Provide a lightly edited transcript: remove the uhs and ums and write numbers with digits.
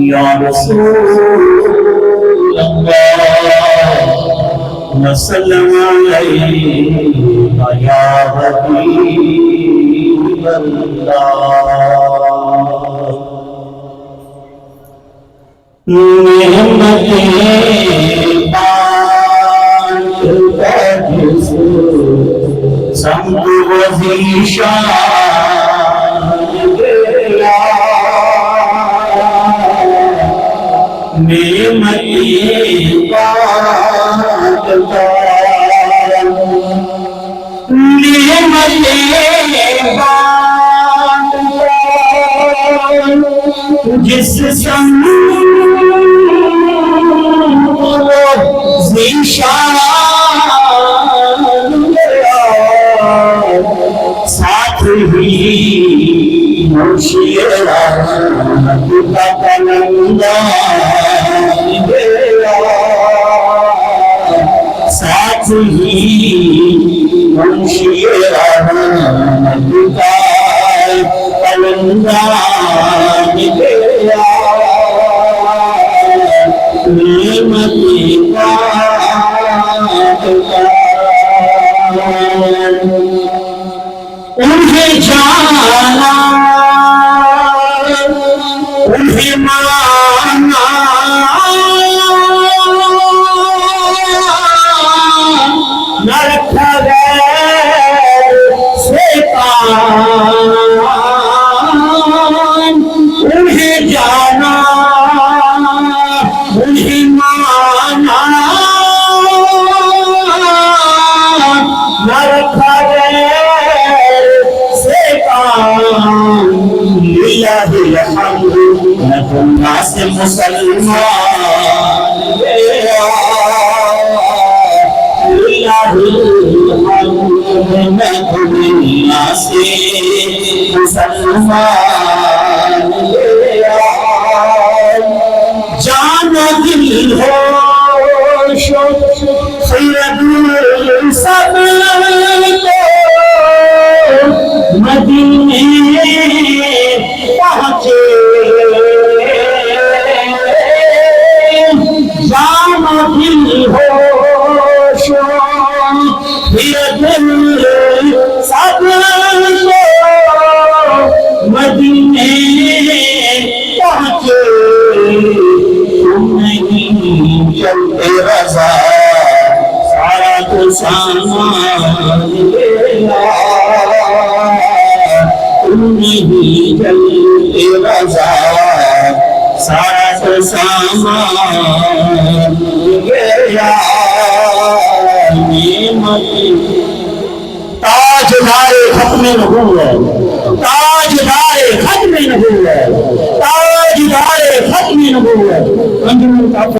یا رسول اللہ وسلم علیہ یا حبیب اللہ نعمتیں بانٹ بیٹھ سمت وزیشان گیا نعمتیں بانٹ جس سمت ذیشان گیا ساتھ ہی مرشد رحمت کا کلندہ گیا ساتھ ہی مرشد رحمت کا کلندہ گیا نعمتیں انہیں جانا انہیں مانا نہ رکھا غیر سے کام انہیں جانا انہیں مانا نہ رکھا غیر سے کام للہ الحمد میں دنیا سے مسلمان گیا للہ الحمد میں دنیا سے مسلمان گیا جان و دل ہوش و خرد سب کو مدینے پہنچے جان و دل ہوش و خرد سب کو مدینے پہنچے تم نہیں چلتے رضا سارا تو سامان لیا تم نہیں چلتے رضا سارا تو سامان گیا تاجدار ختم نبوت تاجدار